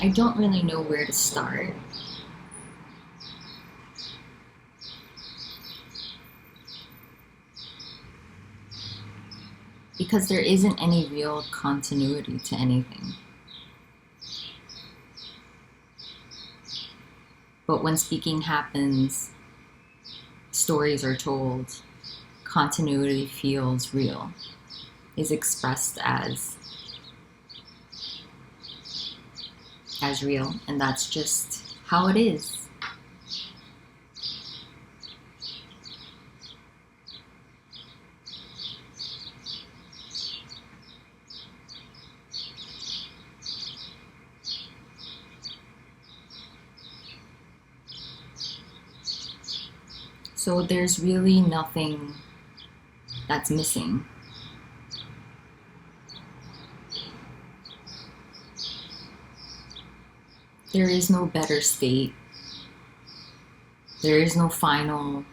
I don't really know where to start. Because there isn't any real continuity to anything. But when speaking happens, stories are told, continuity feels real, is expressed as real, and that's just how it is. So there's really nothing that's missing. There is no better state. There is no final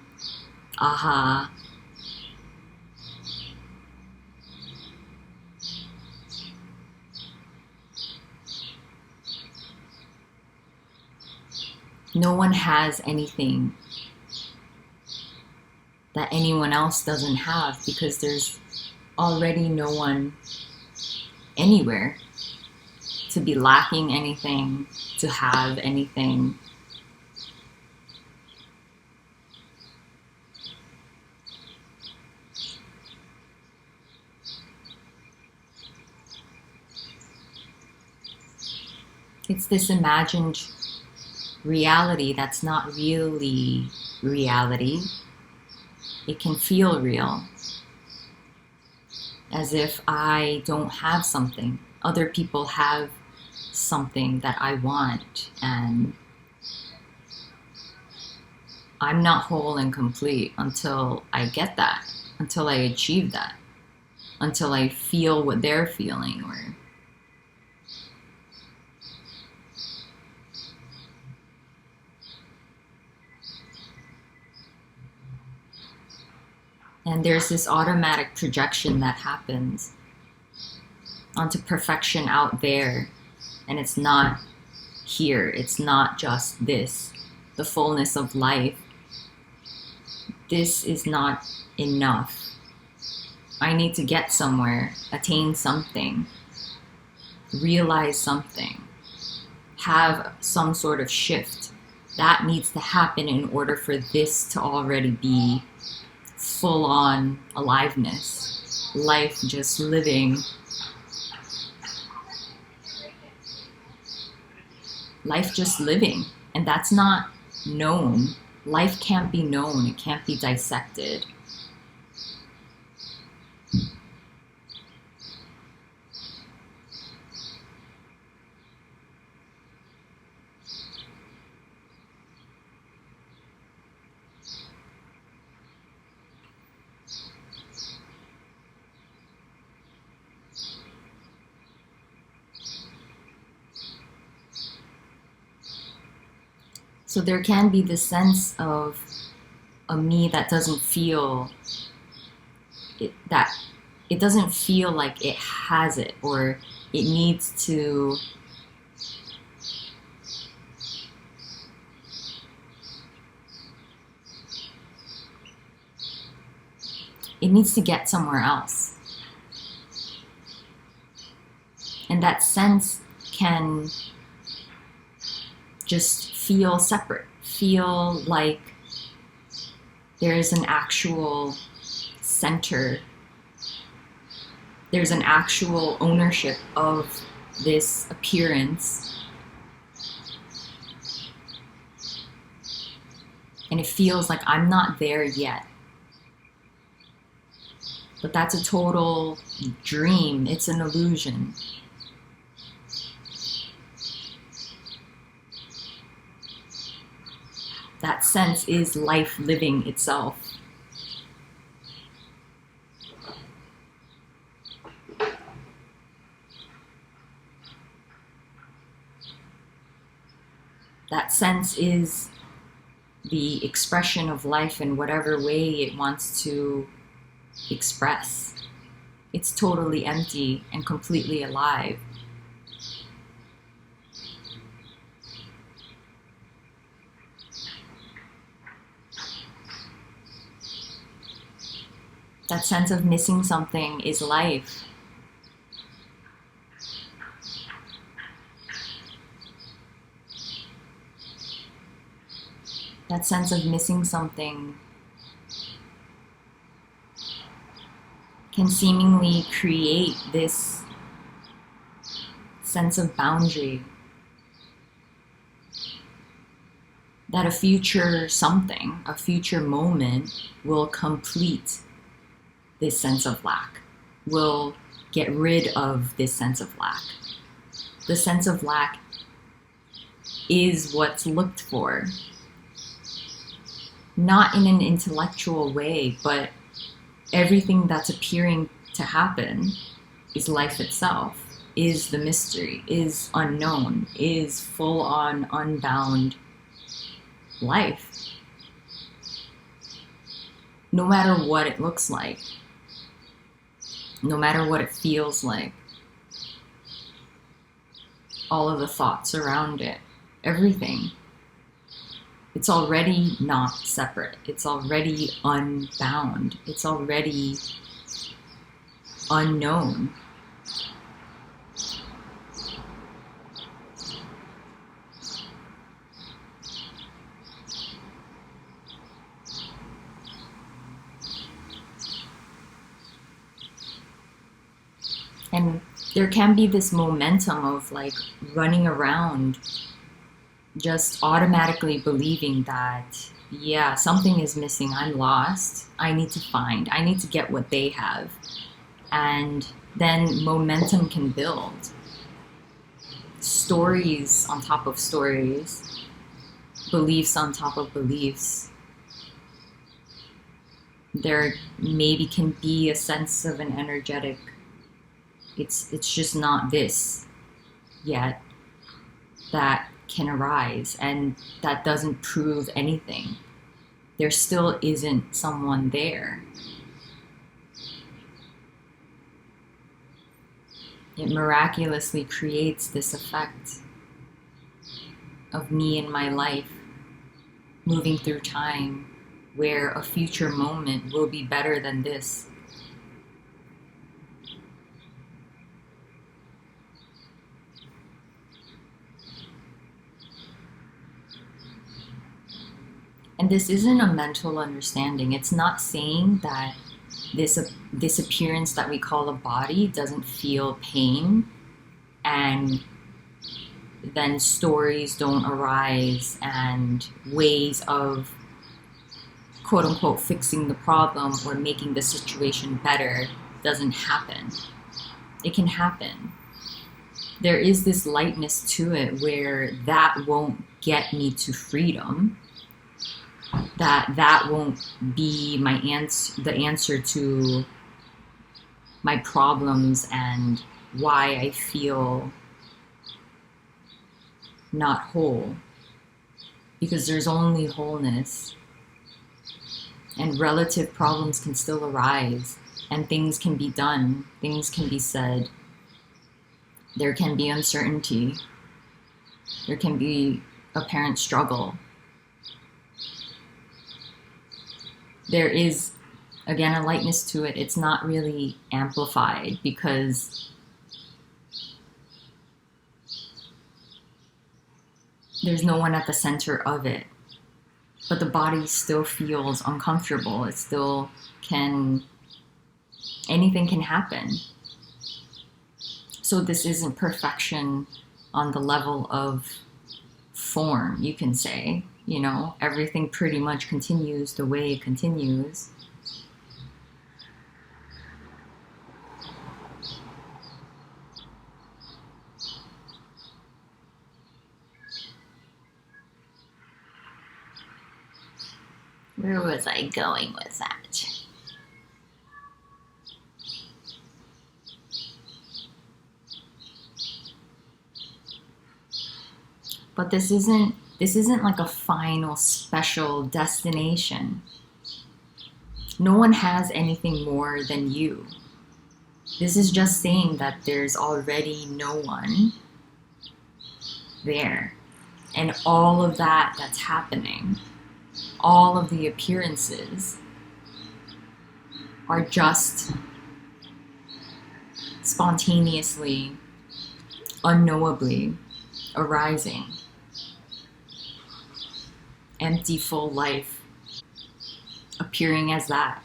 aha. No one has anything that anyone else doesn't have, because there's already no one anywhere to be lacking anything, to have anything. It's this imagined reality that's not really reality. It can feel real, as if I don't have something. Other people have something that I want, and I'm not whole and complete until I get that, until I achieve that, until I feel what they're feeling. And there's this automatic projection that happens onto perfection out there, and it's not here. It's not just this, the fullness of life. This is not enough. I need to get somewhere, attain something, realize something, have some sort of shift. That needs to happen in order for this to already be full-on aliveness, life just living, and that's not known. Life can't be known, it can't be dissected. So there can be this sense of a me that doesn't feel it, that it doesn't feel like it has it, or it needs to get somewhere else. And that sense can just feel separate, feel like there's an actual center, there's an actual ownership of this appearance, and it feels like I'm not there yet. But that's a total dream, it's an illusion. That sense is life living itself. That sense is the expression of life in whatever way it wants to express. It's totally empty and completely alive. That sense of missing something is life. That sense of missing something can seemingly create this sense of boundary that a future something, a future moment will complete this sense of lack, will get rid of this sense of lack. The sense of lack is what's looked for, not in an intellectual way, but everything that's appearing to happen is life itself, is the mystery, is unknown, is full-on unbound life. No matter what it looks like, no matter what it feels like, all of the thoughts around it, everything, it's already not separate. It's already unbound. It's already unknown. And there can be this momentum of like running around just automatically believing that, yeah, something is missing, I'm lost, I need to get what they have. And then momentum can build. Stories on top of stories, beliefs on top of beliefs. There maybe can be a sense of an energetic, it's just not this yet, that can arise, and that doesn't prove anything. There still isn't someone there. It miraculously creates this effect of me in my life moving through time where a future moment will be better than this. And this isn't a mental understanding. It's not saying that this appearance that we call a body doesn't feel pain, and then stories don't arise and ways of quote unquote fixing the problem or making the situation better doesn't happen. It can happen. There is this lightness to it where that won't get me to freedom. That won't be the answer to my problems and why I feel not whole. Because there's only wholeness, and relative problems can still arise, and things can be done, things can be said. There can be uncertainty. There can be apparent struggle. There is, again, a lightness to it. It's not really amplified because there's no one at the center of it. But the body still feels uncomfortable. It still anything can happen. So this isn't perfection on the level of form, you can say. You know, everything pretty much continues the way it continues. Where was I going with that? But this isn't like a final special destination. No one has anything more than you. This is just saying that there's already no one there. And all of that's happening, all of the appearances, are just spontaneously, unknowably arising. Empty, full life appearing as that,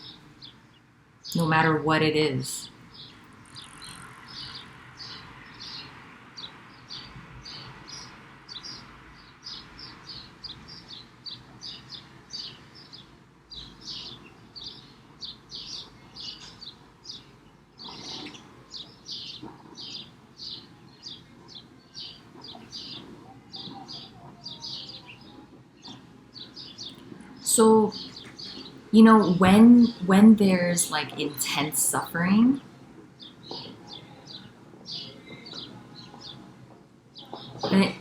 no matter what it is. So, you know, when there's like intense suffering,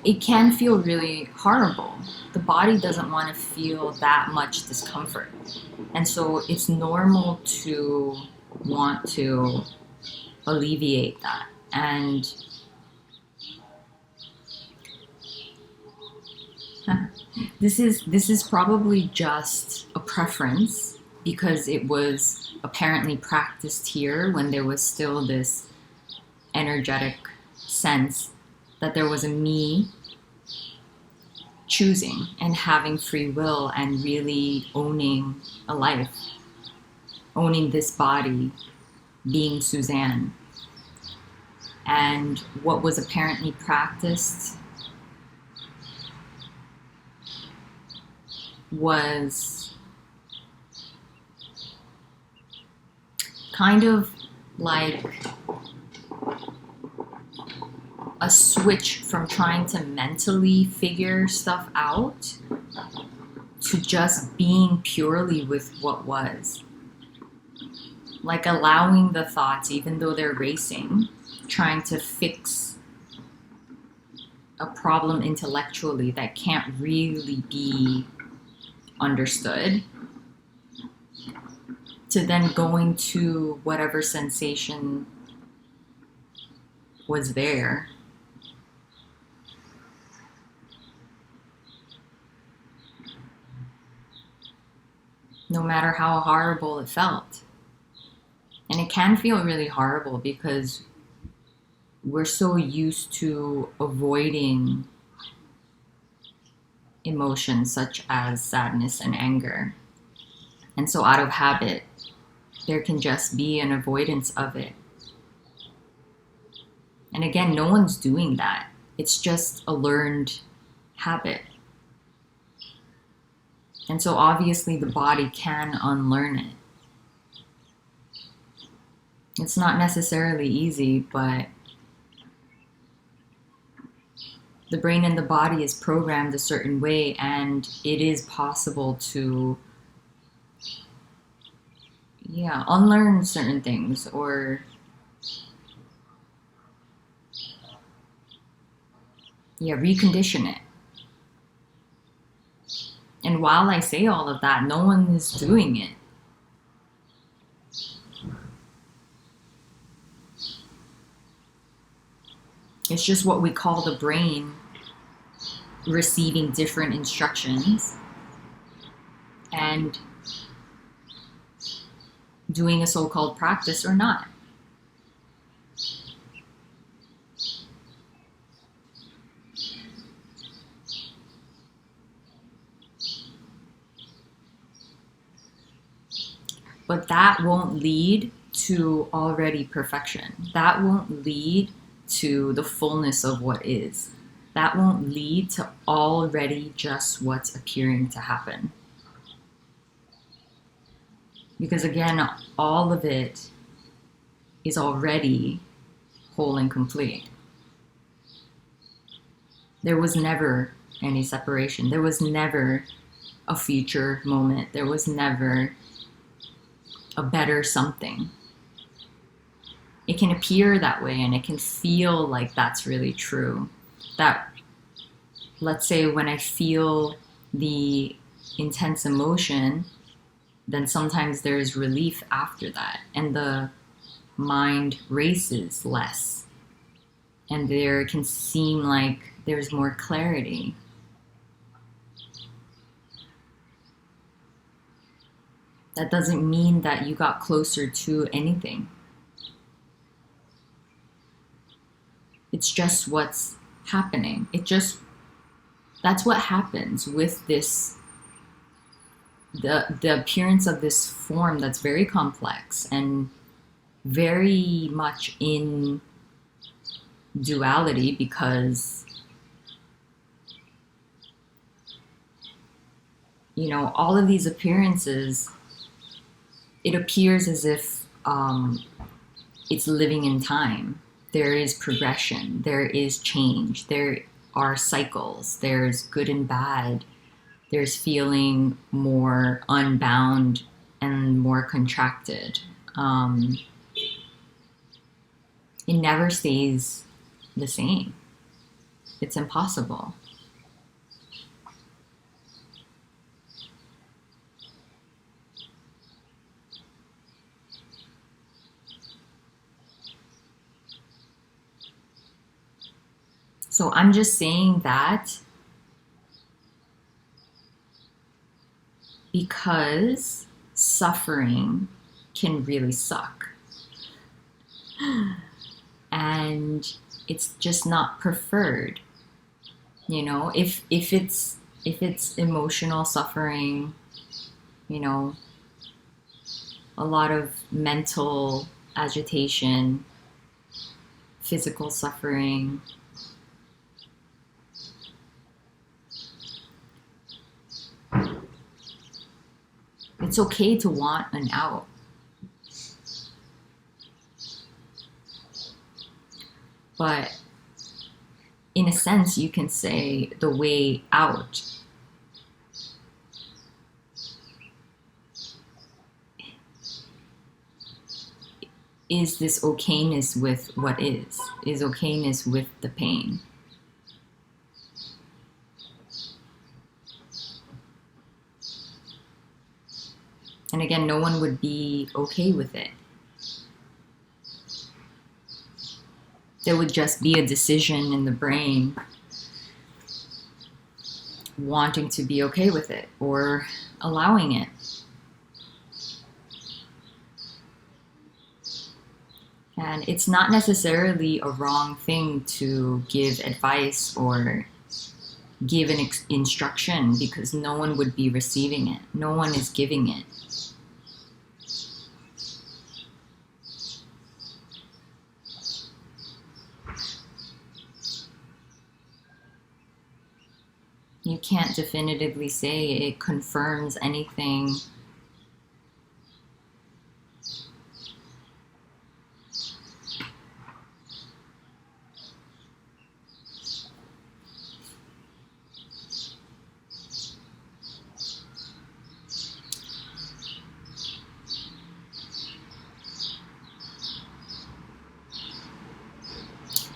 it can feel really horrible. The body doesn't want to feel that much discomfort. And so it's normal to want to alleviate that. And this is probably just a preference because it was apparently practiced here when there was still this energetic sense that there was a me choosing and having free will and really owning a life, owning this body, being Suzanne. And what was apparently practiced was kind of like a switch from trying to mentally figure stuff out to just being purely with what was. Like allowing the thoughts, even though they're racing, trying to fix a problem intellectually that can't really be understood, to then going to whatever sensation was there. No matter how horrible it felt. And it can feel really horrible because we're so used to avoiding emotions such as sadness and anger. And so out of habit, there can just be an avoidance of it. And again, no one's doing that. It's just a learned habit. And so obviously the body can unlearn it. It's not necessarily easy, but the brain and the body is programmed a certain way, and it is possible to unlearn certain things or recondition it. And while I say all of that, no one is doing it. It's just what we call the brain receiving different instructions and doing a so-called practice or not. But that won't lead to already perfection. That won't lead to the fullness of what is. That won't lead to already just what's appearing to happen. Because again, all of it is already whole and complete. There was never any separation. There was never a future moment. There was never a better something. It can appear that way and it can feel like that's really true. That, let's say when I feel the intense emotion, then sometimes there's relief after that and the mind races less. And there can seem like there's more clarity. That doesn't mean that you got closer to anything. It's just what's happening. That's what happens with this, the appearance of this form that's very complex and very much in duality, because all of these appearances, it appears as if it's living in time. There is progression, there is change, there are cycles, there's good and bad, there's feeling more unbound and more contracted. It never stays the same. It's impossible. So I'm just saying that because suffering can really suck. And it's just not preferred. If it's emotional suffering, a lot of mental agitation, physical suffering, it's okay to want an out. But in a sense, you can say the way out is this okayness with what is okayness with the pain. And again, no one would be okay with it. There would just be a decision in the brain wanting to be okay with it or allowing it. And it's not necessarily a wrong thing to give advice or give an instruction, because no one would be receiving it. No one is giving it. You can't definitively say it confirms anything.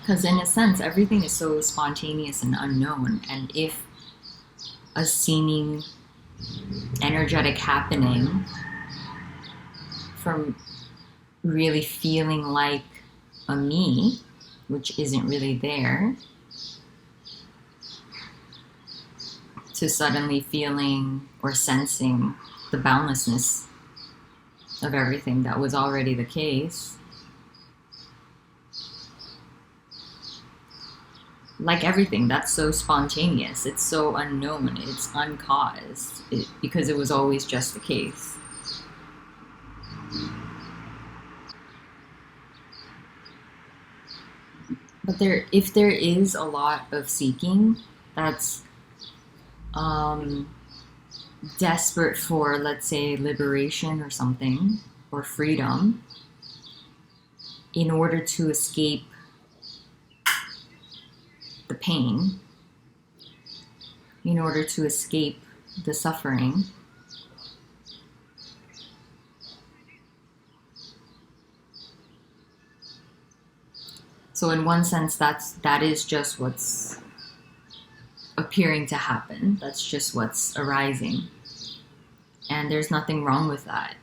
Because in a sense, everything is so spontaneous and unknown. And if a seeming energetic happening from really feeling like a me, which isn't really there, to suddenly feeling or sensing the boundlessness of everything that was already the case, like everything that's so spontaneous, it's so unknown, it's uncaused, because it was always just the case. But if there is a lot of seeking that's desperate for, let's say, liberation or something, or freedom, in order to escape the pain, in order to escape the suffering, so in one sense that is just what's appearing to happen. That's just what's arising, and there's nothing wrong with that.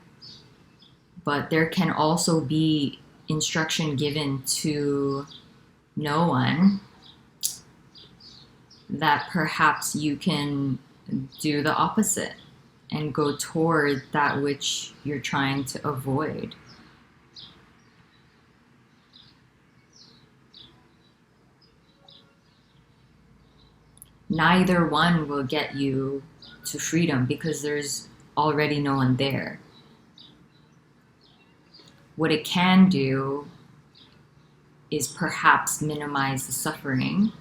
But there can also be instruction given to no one that perhaps you can do the opposite and go toward that which you're trying to avoid. Neither one will get you to freedom because there's already no one there. What it can do is perhaps minimize the suffering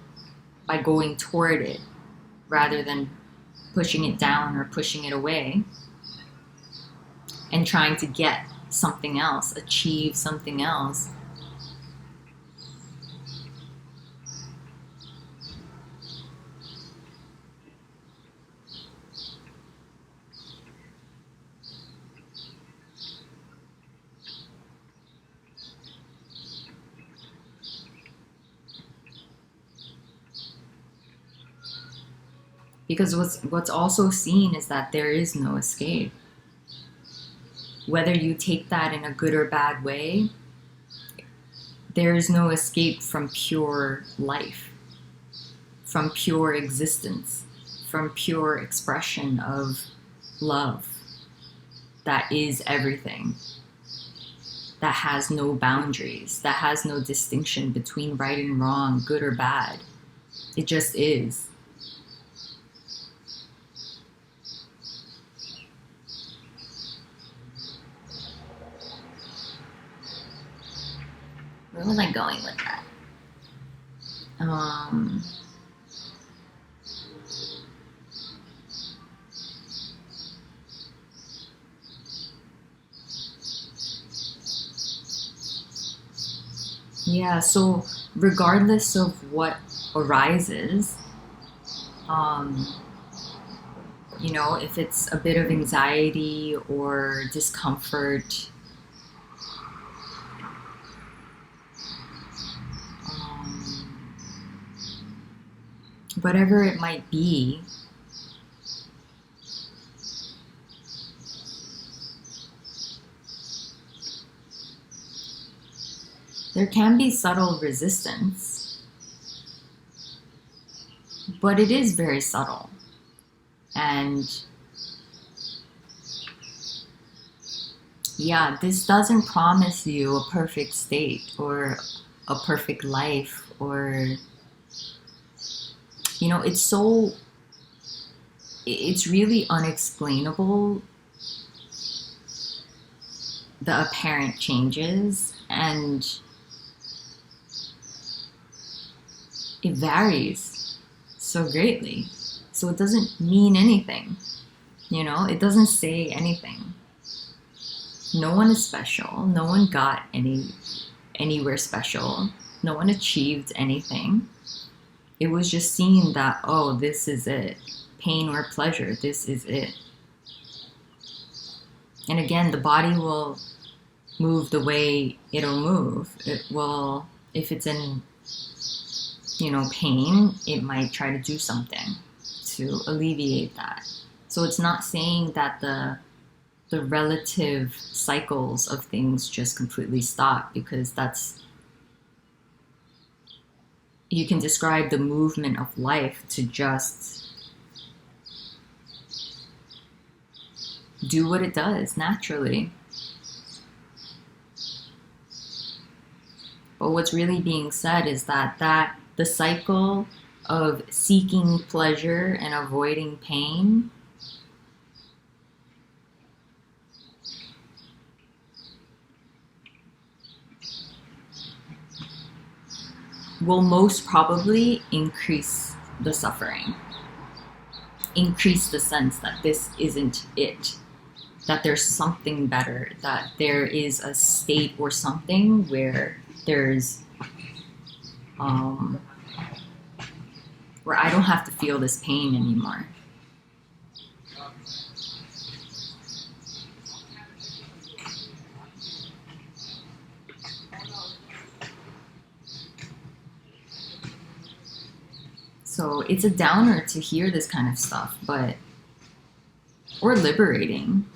by going toward it rather than pushing it down or pushing it away and trying to get something else, achieve something else. Because what's also seen is that there is no escape. Whether you take that in a good or bad way, there is no escape from pure life, from pure existence, from pure expression of love that is everything, that has no boundaries, that has no distinction between right and wrong, good or bad. It just is. Where was I going with that? Yeah, so regardless of what arises, if it's a bit of anxiety or discomfort, whatever it might be, there can be subtle resistance, but it is very subtle. And yeah, this doesn't promise you a perfect state or a perfect life or, it's really unexplainable, the apparent changes, and it varies so greatly. So it doesn't mean anything, it doesn't say anything. No one is special. No one got anywhere special. No one achieved anything. It was just seen that, oh, this is it. Pain or pleasure, this is it. And again, the body will move the way it'll move. It will, if it's in, pain, it might try to do something to alleviate that. So it's not saying that the relative cycles of things just completely stop, because you can describe the movement of life to just do what it does naturally. But what's really being said is that the cycle of seeking pleasure and avoiding pain will most probably increase the suffering, increase the sense that this isn't it, that there's something better, that there is a state or something where there's where I don't have to feel this pain anymore. So it's a downer to hear this kind of stuff, or liberating.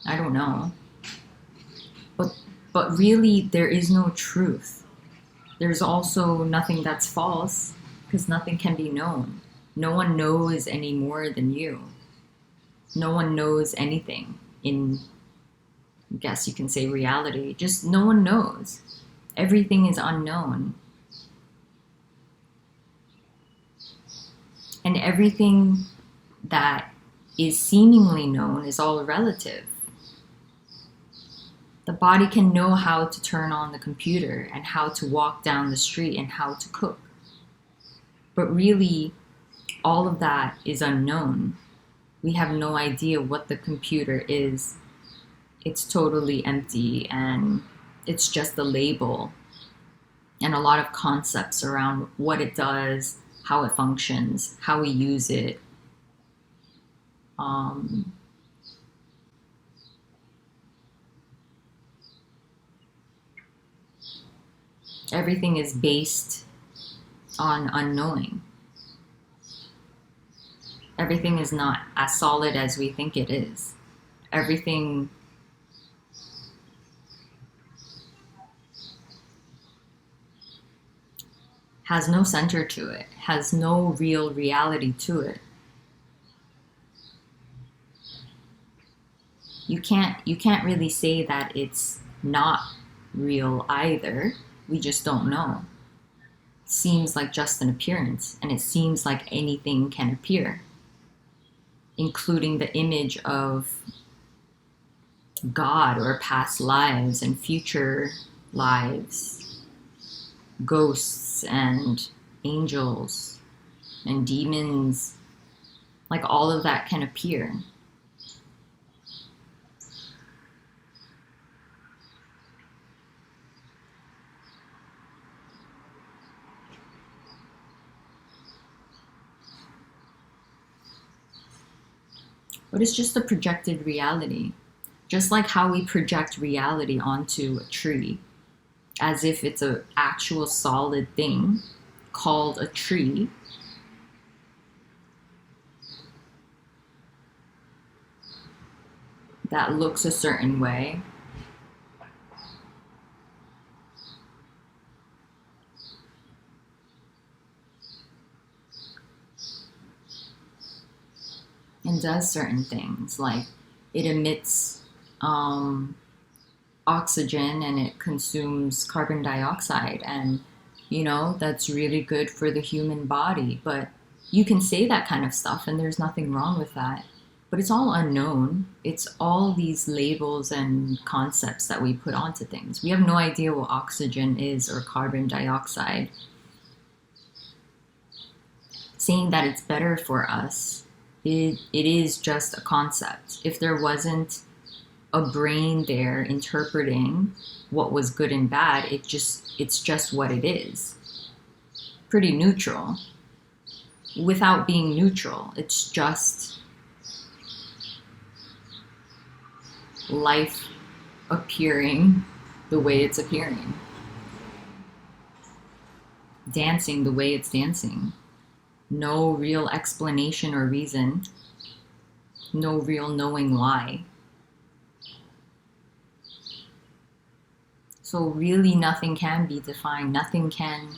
I don't know. But really, there is no truth. There's also nothing that's false, because nothing can be known. No one knows any more than you. No one knows anything in, I guess you can say, reality. Just no one knows. Everything is unknown. And everything that is seemingly known is all relative. The body can know how to turn on the computer and how to walk down the street and how to cook. But really, all of that is unknown. We have no idea what the computer is. It's totally empty and it's just a label and a lot of concepts around what it does, how it functions, how we use it. Everything is based on unknowing. Everything is not as solid as we think it is. Everything has no center to it, has no real reality to it. You can't really say that it's not real either. We just don't know. It seems like just an appearance, and it seems like anything can appear, including the image of God or past lives and future lives, ghosts and angels and demons. Like all of that can appear. But it's just a projected reality. Just like how we project reality onto a tree, as if it's an actual solid thing called a tree. That looks a certain way. And does certain things, like it emits oxygen and it consumes carbon dioxide, and that's really good for the human body. But you can say that kind of stuff and there's nothing wrong with that, but it's all unknown. It's all these labels and concepts that we put onto things. We have no idea what oxygen is or carbon dioxide. Saying that it's better for us, it is just a concept. If there wasn't a brain there interpreting what was good and bad, it's just what it is. Pretty neutral. Without being neutral, it's just life appearing the way it's appearing. Dancing the way it's dancing. No real explanation or reason. No real knowing why. So really nothing can be defined. Nothing can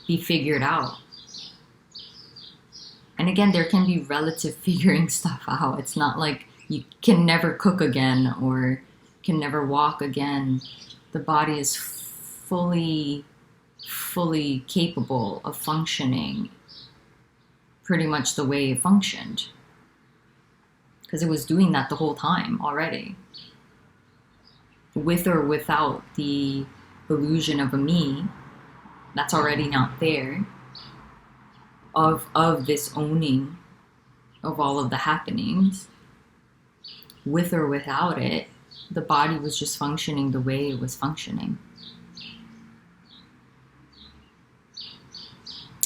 be figured out. And again, there can be relative figuring stuff out. It's not like you can never cook again or can never walk again. The body is fully capable of functioning pretty much the way it functioned, because it was doing that the whole time already, with or without the illusion of a me that's already not there, of this owning of all of the happenings. With or without it, the body was just functioning the way it was functioning.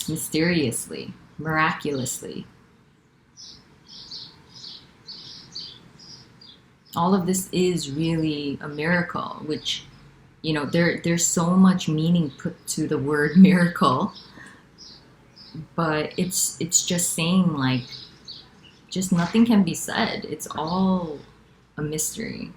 Mysteriously, miraculously. All of this is really a miracle, which, there's so much meaning put to the word miracle, but it's just saying, like, just nothing can be said. It's all a mystery.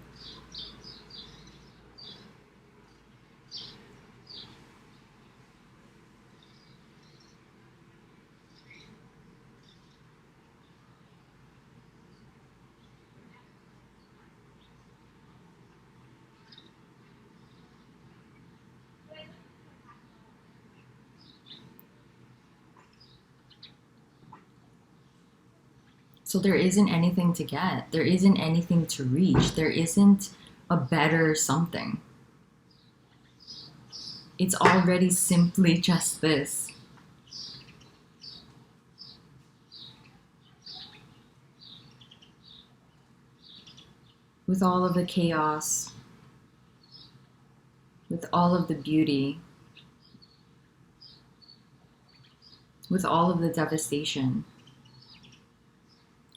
So there isn't anything to get. There isn't anything to reach. There isn't a better something. It's already simply just this. With all of the chaos, with all of the beauty, with all of the devastation.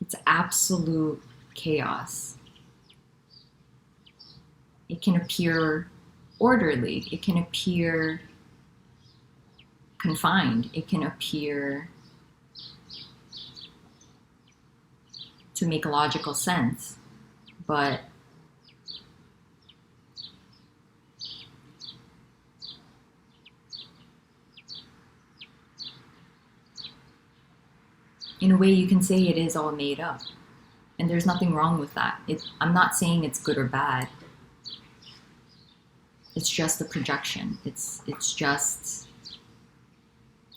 It's absolute chaos. It can appear orderly. It can appear confined. It can appear to make logical sense. But in a way, you can say it is all made up. And there's nothing wrong with that. I'm not saying it's good or bad. It's just a projection. It's just,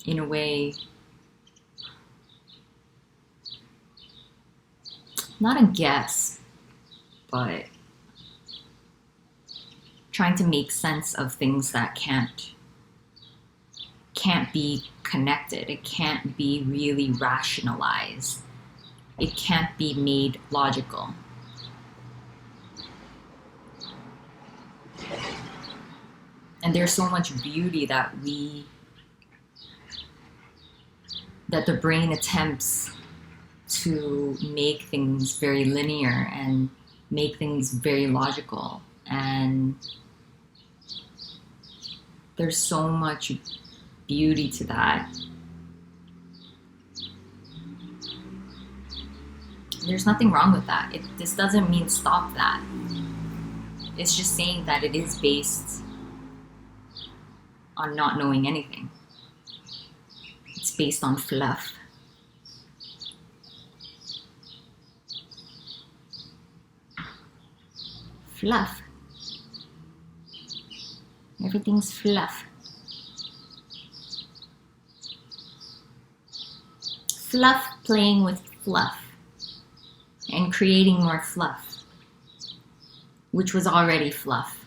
in a way, not a guess, but trying to make sense of things that can't be connected. It can't be really rationalized. It can't be made logical. And there's so much beauty that the brain attempts to make things very linear and make things very logical. And there's so much beauty to that. There's nothing wrong with that. This doesn't mean stop that. It's just saying that it is based on not knowing anything. It's based on fluff. Fluff. Everything's fluff. Fluff playing with fluff and creating more fluff, which was already fluff.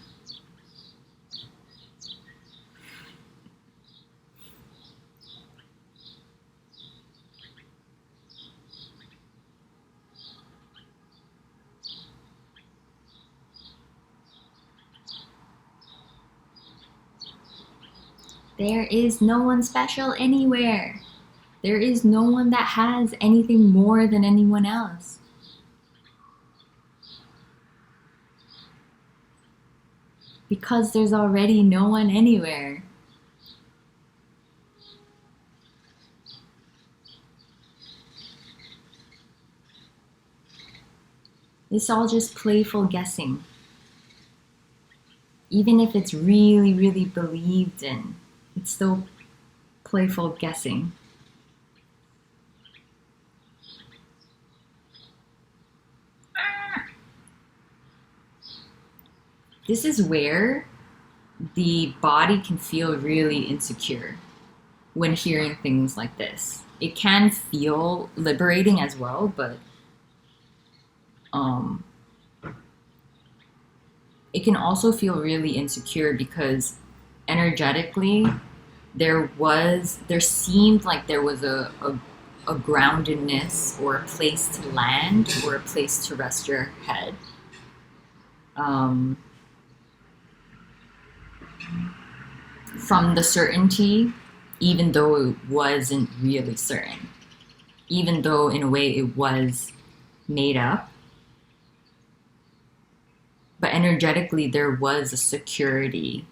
There is no one special anywhere. There is no one that has anything more than anyone else. Because there's already no one anywhere. It's all just playful guessing. Even if it's really, really believed in, it's still playful guessing. This is where the body can feel really insecure when hearing things like this. It can feel liberating as well, but it can also feel really insecure because energetically there seemed like there was a groundedness or a place to land or a place to rest your head. From the certainty, even though it wasn't really certain, even though in a way it was made up, but energetically there was a security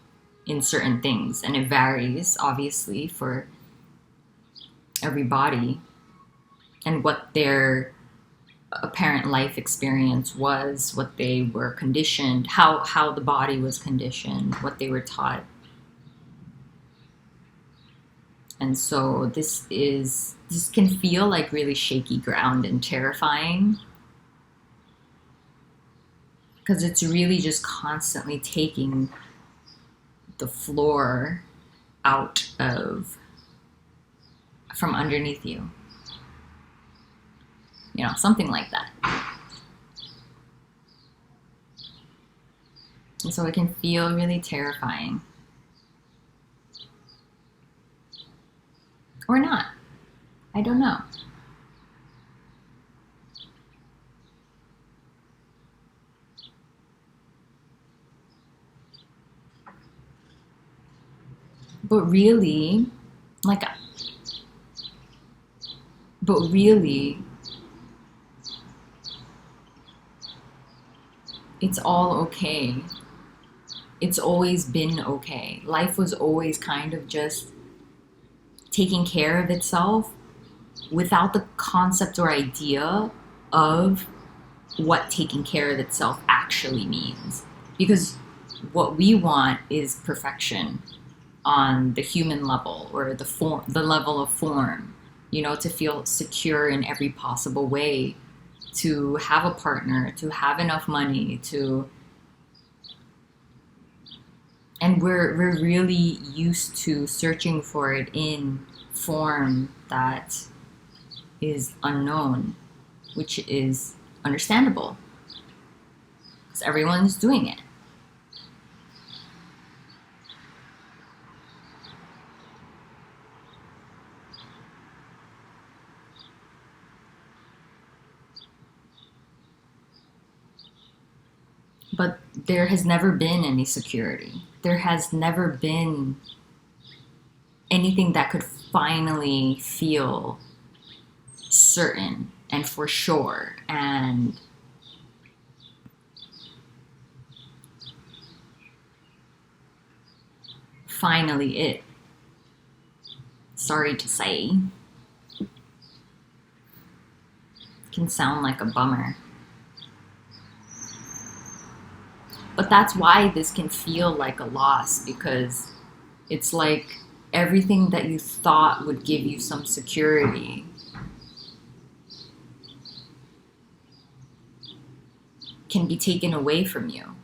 in certain things, and it varies obviously for everybody and what their apparent life experience was, what they were conditioned, how the body was conditioned, what they were taught. And so this can feel like really shaky ground and terrifying because it's really just constantly taking the floor out from underneath you. something like that. And so it can feel really terrifying. Or not. I don't know. But really, it's all okay. It's always been okay. Life was always kind of just taking care of itself without the concept or idea of what taking care of itself actually means. Because what we want is perfection on the human level, or the level of form, to feel secure in every possible way, to have a partner, to have enough money, and we're really used to searching for it in form that is unknown, which is understandable because everyone's doing it. But there has never been any security. There has never been anything that could finally feel certain and for sure and finally it. Sorry to say. It can sound like a bummer. But that's why this can feel like a loss, because it's like everything that you thought would give you some security can be taken away from you.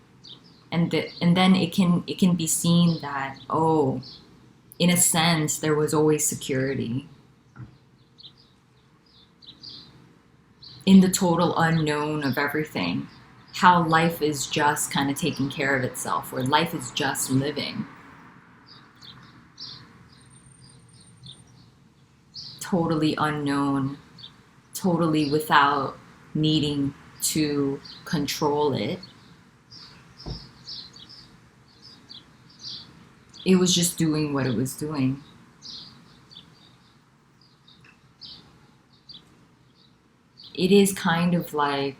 And then it can be seen that, oh, in a sense, there was always security. In the total unknown of everything. How life is just kind of taking care of itself, or life is just living. Totally unknown, totally without needing to control it. It was just doing what it was doing. It is kind of like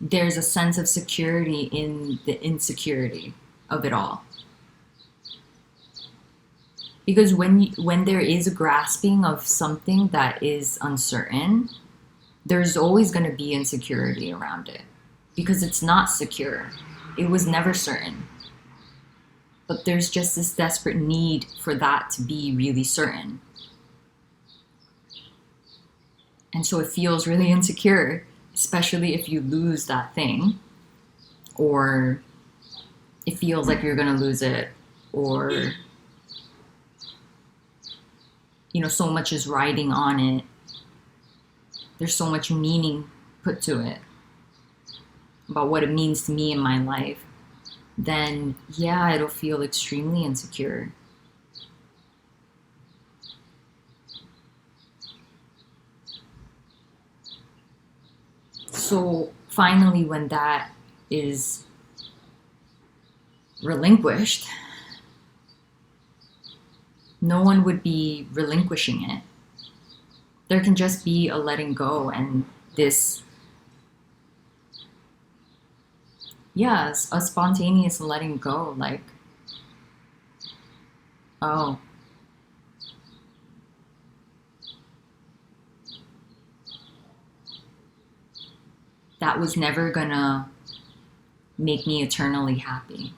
there's a sense of security in the insecurity of it all. Because when there is a grasping of something that is uncertain, there's always going to be insecurity around it. Because it's not secure. It was never certain. But there's just this desperate need for that to be really certain. And so it feels really insecure, especially if you lose that thing, or it feels like you're going to lose it, or so much is riding on it. There's so much meaning put to it about what it means to me in my life. Then yeah, it'll feel extremely insecure. So finally, when that is relinquished, no one would be relinquishing it. There can just be a letting go and this, yes, a spontaneous letting go, like, oh, that was never gonna make me eternally happy.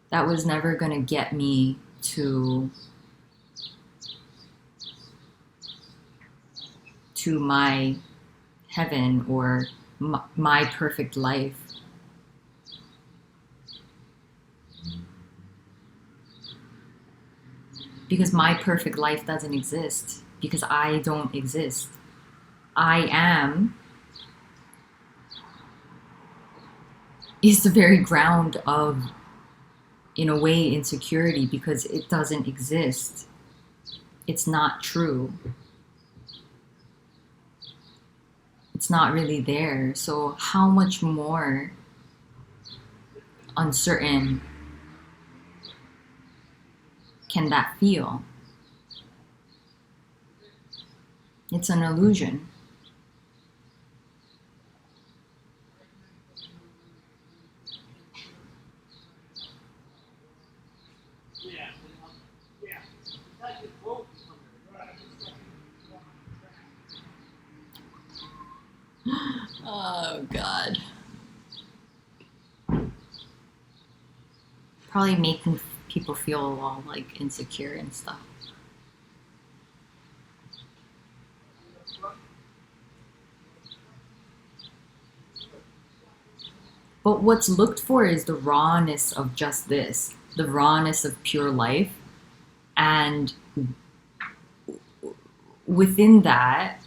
That was never gonna get me to my heaven or my perfect life. because my perfect life doesn't exist, because I don't exist. I am is the very ground of, in a way, insecurity, because it doesn't exist. It's not true. It's not really there. So how much more uncertain can that feel? It's an illusion. Oh, God. Probably making people feel all like insecure and stuff. But what's looked for is the rawness of just this, the rawness of pure life. And within that,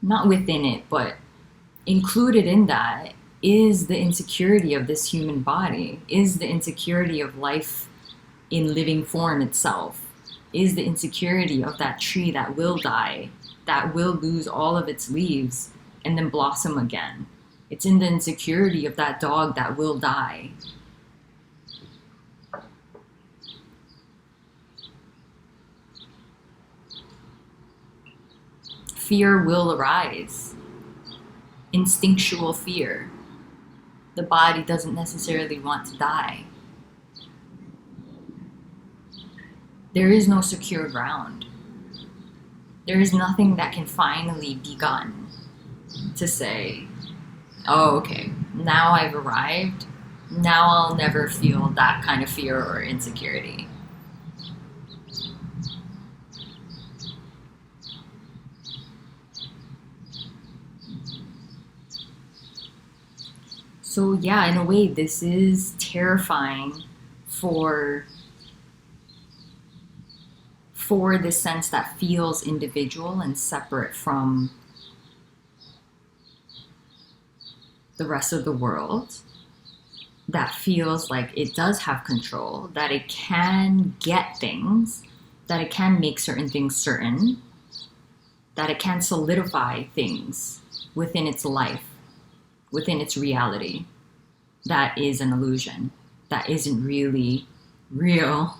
not within it, but included in that, is the insecurity of this human body, is the insecurity of life in living form itself, is the insecurity of that tree that will die, that will lose all of its leaves and then blossom again. It's in the insecurity of that dog that will die. Fear will arise. Instinctual fear. The body doesn't necessarily want to die. There is no secure ground. There is nothing that can finally be begun to say, oh, okay, now I've arrived. Now I'll never feel that kind of fear or insecurity. So yeah, in a way, this is terrifying for the sense that feels individual and separate from the rest of the world, that feels like it does have control, that it can get things, that it can make certain things certain, that it can solidify things within its life, within its reality. That is an illusion. That isn't really real.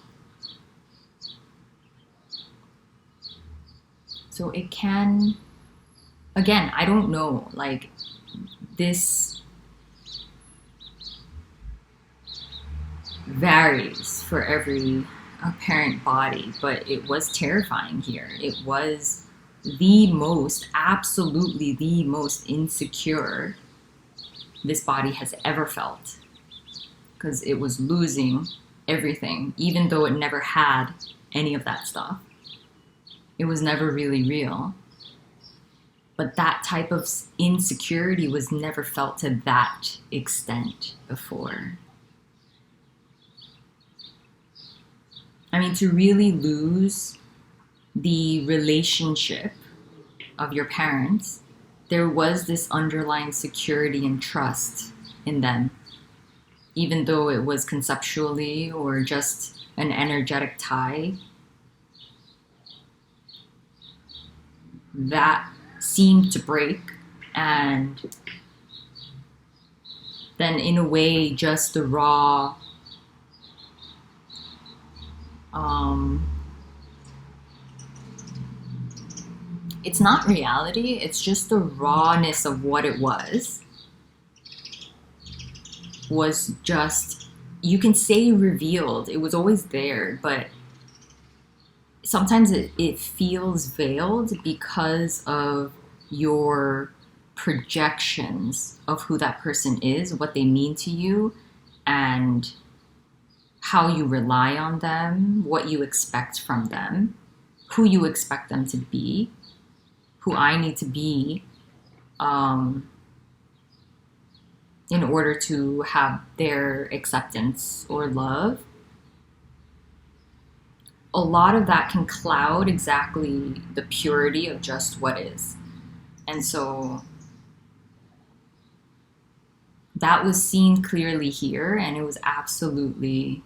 So it can, again, I don't know, like this varies for every apparent body, but it was terrifying here. It was absolutely the most insecure this body has ever felt, because it was losing everything, even though it never had any of that stuff. It was never really real. But that type of insecurity was never felt to that extent before. I mean, to really lose the relationship of your parents, there was this underlying security and trust in them, even though it was conceptually or just an energetic tie. That seemed to break, and then in a way just the raw it's not reality, it's just the rawness of what it was just, you can say revealed. It was always there, but sometimes it feels veiled because of your projections of who that person is, what they mean to you, and how you rely on them, what you expect from them, who you expect them to be, who I need to be in order to have their acceptance or love. a lot of that can cloud exactly the purity of just what is. And so that was seen clearly here, and it was absolutely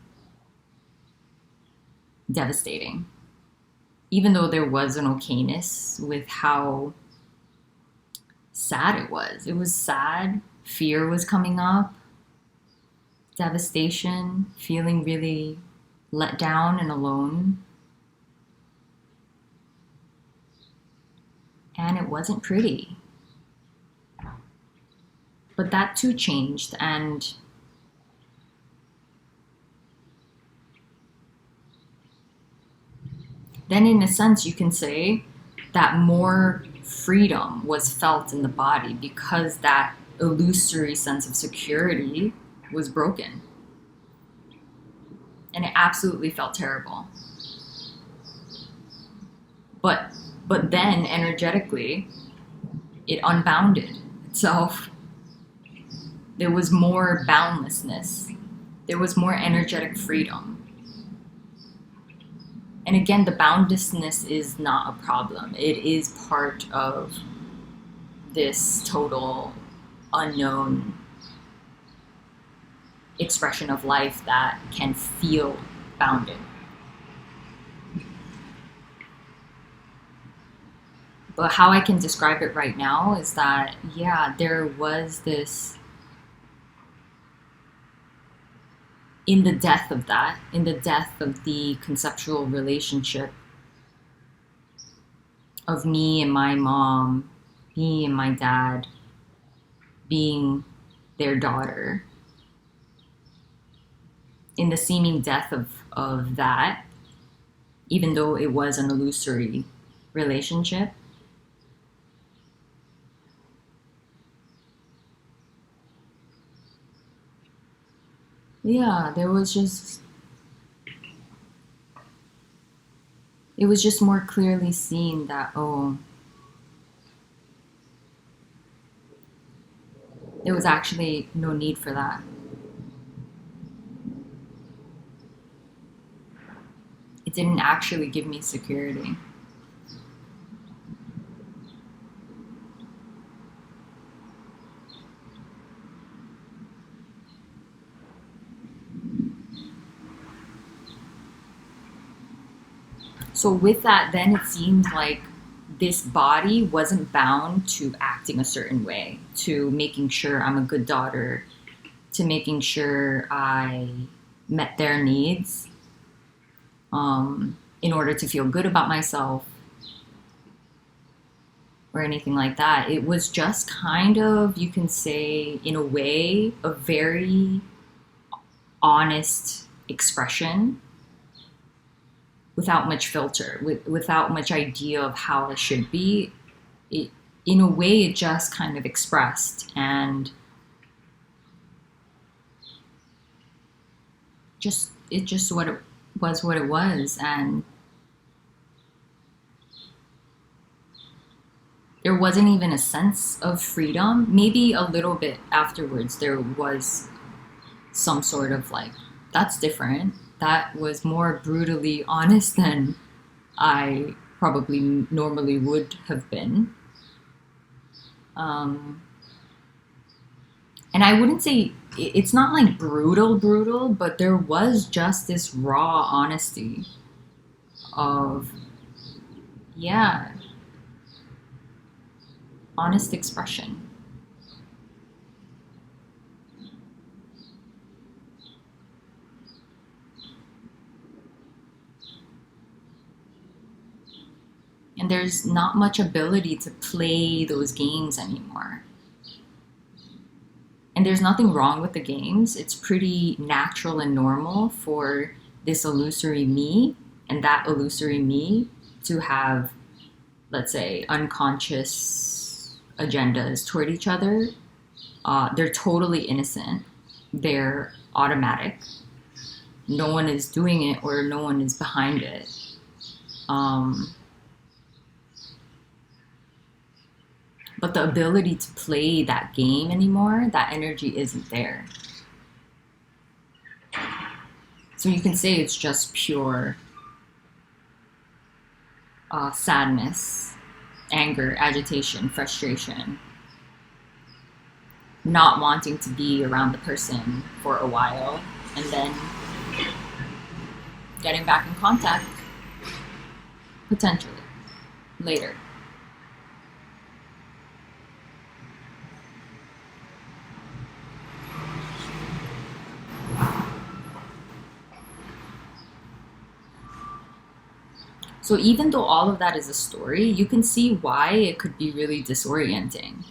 devastating. Even though there was an okayness with how sad it was. It was sad. Fear was coming up. Devastation. Feeling really let down and alone. And it wasn't pretty. But that too changed, and then in a sense you can say that more freedom was felt in the body because that illusory sense of security was broken. And it absolutely felt terrible. But then energetically, it unbounded itself. There was more boundlessness. There was more energetic freedom. And again, the boundlessness is not a problem. It is part of this total unknown expression of life that can feel bounded. But how I can describe it right now is that, yeah, there was this, in the death of that, in the death of the conceptual relationship of me and my mom, me and my dad being their daughter, in the seeming death of that, even though it was an illusory relationship, yeah, it was just more clearly seen that, oh, there was actually no need for that. It didn't actually give me security. So with that, then it seemed like this body wasn't bound to acting a certain way, to making sure I'm a good daughter, to making sure I met their needs, in order to feel good about myself or anything like that. It was just kind of, you can say, in a way, a very honest expression without much filter, without much idea of how I should be. In a way, it just kind of expressed, and it just what it was. And there wasn't even a sense of freedom. Maybe a little bit afterwards there was some sort of like, that's different. That was more brutally honest than I probably normally would have been. And I wouldn't say, it's not like brutal, but there was just this raw honesty of, yeah, honest expression. And there's not much ability to play those games anymore. And there's nothing wrong with the games. It's pretty natural and normal for this illusory me and that illusory me to have, let's say, unconscious agendas toward each other. They're totally innocent. They're automatic. No one is doing it or no one is behind it. But the ability to play that game anymore, that energy isn't there. So you can say it's just pure sadness, anger, agitation, frustration, not wanting to be around the person for a while, and then getting back in contact potentially later. So even though all of that is a story, you can see why it could be really disorienting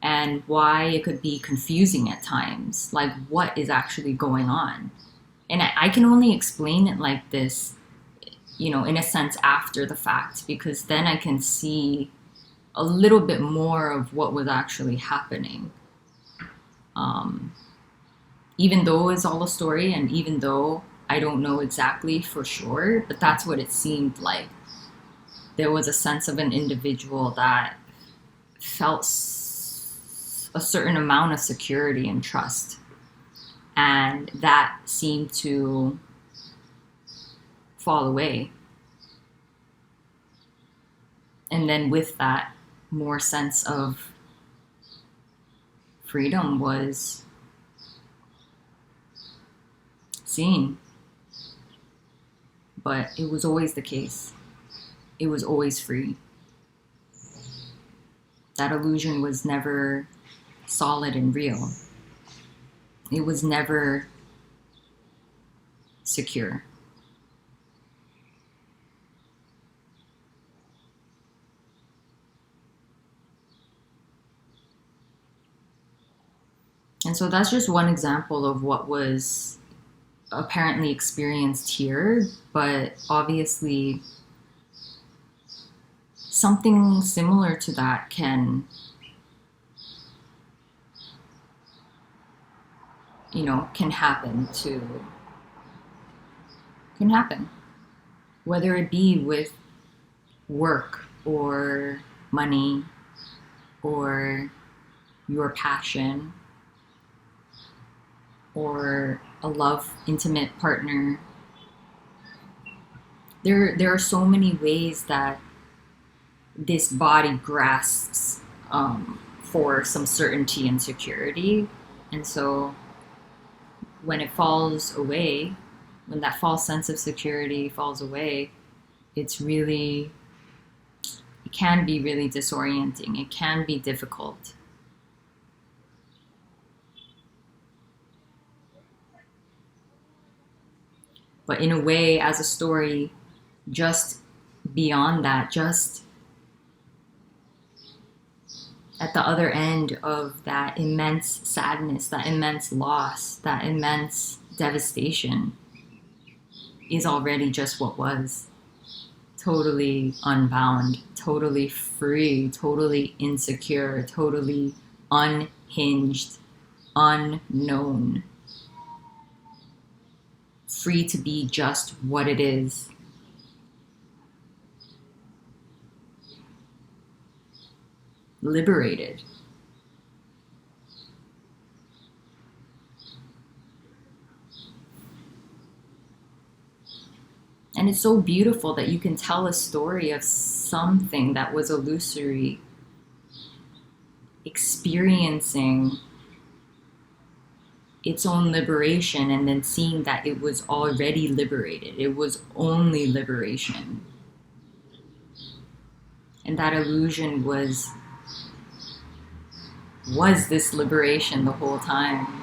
and why it could be confusing at times, like what is actually going on. And I can only explain it like this, in a sense after the fact, because then I can see a little bit more of what was actually happening. Even though it's all a story, and even though I don't know exactly for sure, but that's what it seemed like. There was a sense of an individual that felt a certain amount of security and trust. And that seemed to fall away. And then with that, more sense of freedom was seen. But it was always the case. It was always free. That illusion was never solid and real. It was never secure. And so that's just one example of what was apparently experienced here, but obviously something similar to that can happen, whether it be with work or money or your passion or a love, intimate partner. There are so many ways that this body grasps for some certainty and security. And so when it falls away, when that false sense of security falls away, it can be really disorienting. It can be difficult. But in a way, as a story, just beyond that, just at the other end of that immense sadness, that immense loss, that immense devastation, is already just what was. Totally unbound, totally free, totally insecure, totally unhinged, unknown. Free to be just what it is. Liberated. And it's so beautiful that you can tell a story of something that was illusory, experiencing its own liberation, and then seeing that it was already liberated. It was only liberation. And that illusion was this liberation the whole time.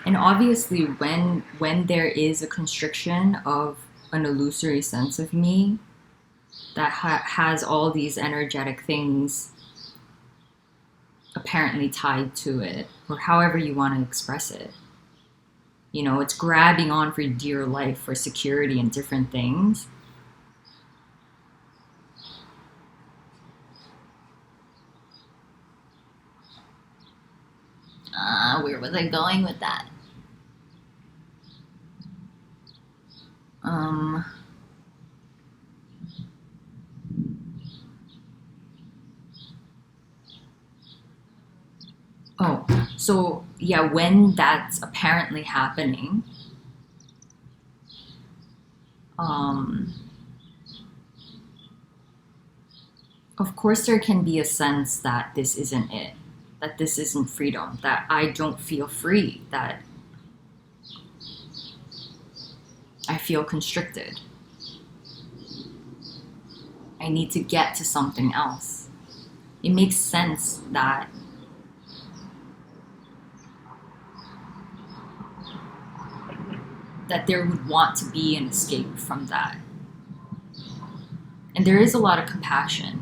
And obviously, when there is a constriction of an illusory sense of me that has all these energetic things apparently tied to it, or however you want to express it, it's grabbing on for dear life, for security and different things. Where was I going with that? Oh, so yeah, when that's apparently happening, um, of course there can be a sense that this isn't it, that this isn't freedom, that I don't feel free, that I feel constricted. I need to get to something else. It makes sense that there would want to be an escape from that. And there is a lot of compassion,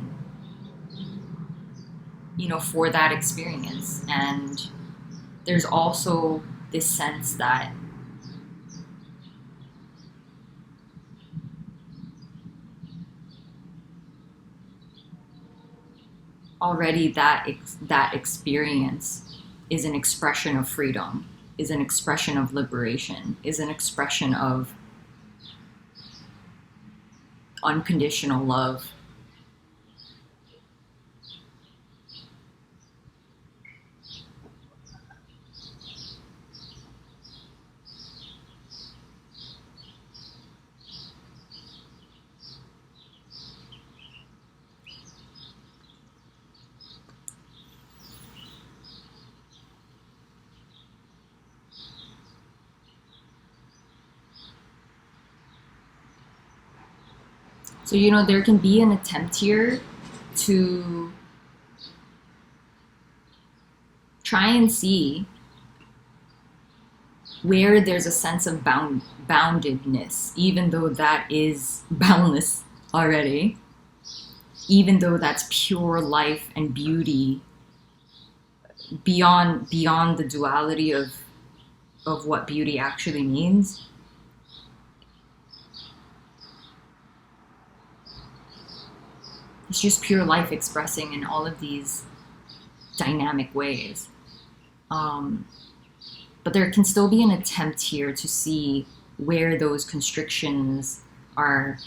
for that experience. And there's also this sense that already that experience is an expression of freedom, is an expression of liberation, is an expression of unconditional love. So, there can be an attempt here to try and see where there's a sense of boundedness, even though that is boundless already, even though that's pure life and beauty beyond the duality of what beauty actually means. It's just pure life expressing in all of these dynamic ways. But there can still be an attempt here to see where those constrictions are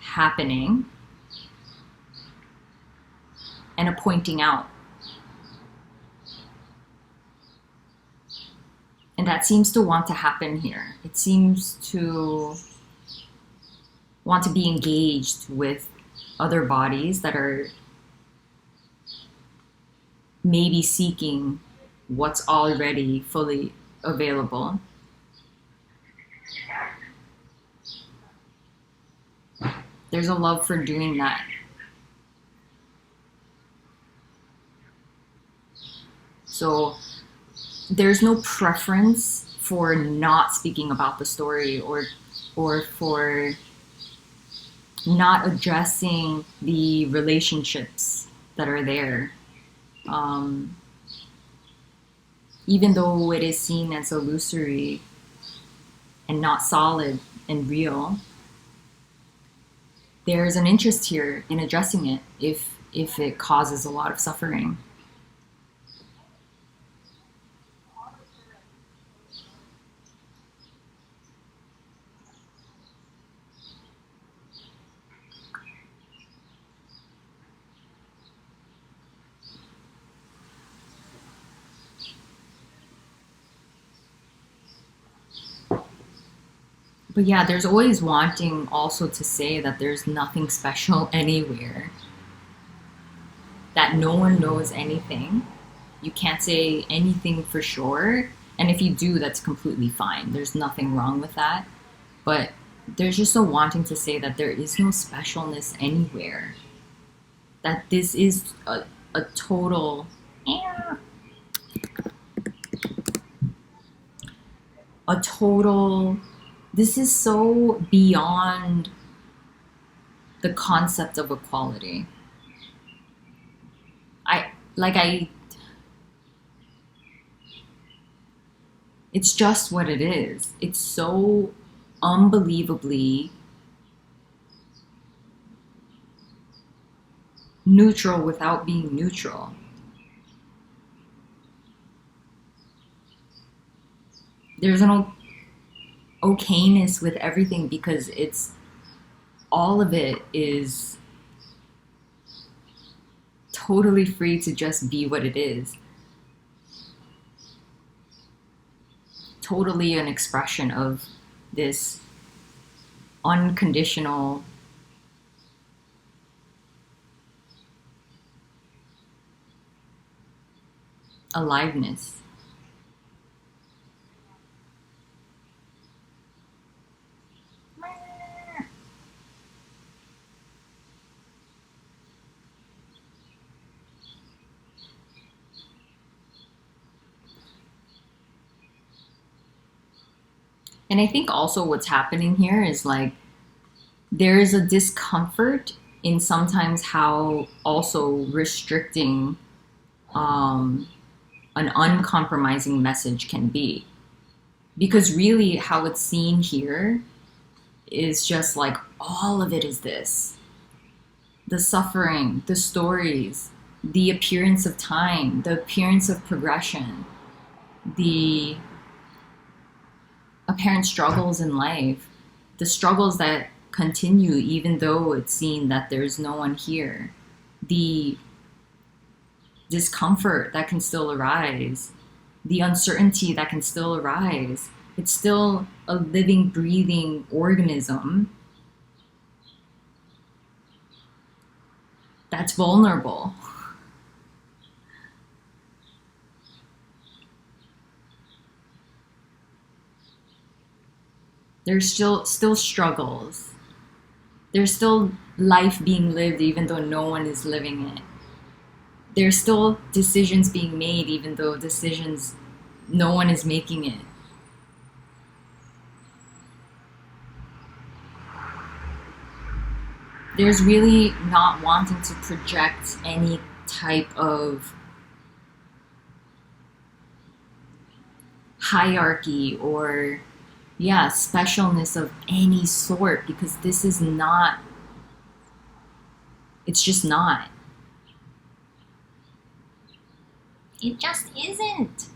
happening and a pointing out. And that seems to want to happen here. It seems to want to be engaged with other bodies that are maybe seeking what's already fully available. There's a love for doing that. So there's no preference for not speaking about the story or for not addressing the relationships that are there. Even though it is seen as illusory and not solid and real, there's an interest here in addressing it if it causes a lot of suffering. But yeah, there's always wanting also to say that there's nothing special anywhere, that no one knows anything. You can't say anything for sure. And if you do, that's completely fine. There's nothing wrong with that. But there's just a wanting to say that there is no specialness anywhere. That this is a total... A total... This is so beyond the concept of equality. It's just what it is. It's so unbelievably neutral without being neutral. There's an okayness with everything because all of it is totally free to just be what it is. totally an expression of this unconditional aliveness. And I think also what's happening here is like there is a discomfort in sometimes how also restricting an uncompromising message can be. Because really, how it's seen here is just like all of it is this: the suffering, the stories, the appearance of time, the appearance of progression, the apparent struggles in life, the struggles that continue even though it's seen that there's no one here, the discomfort that can still arise, the uncertainty that can still arise. It's still a living, breathing organism that's vulnerable. There's still struggles. There's still life being lived even though no one is living it. There's still decisions being made even though decisions no one is making it. There's really not wanting to project any type of hierarchy or specialness of any sort, because this is not, it's just not. It just isn't.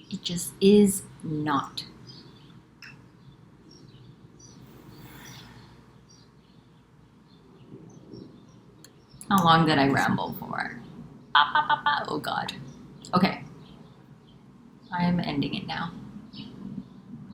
It just is not. How long did I ramble for? Oh God. Okay. I am ending it now.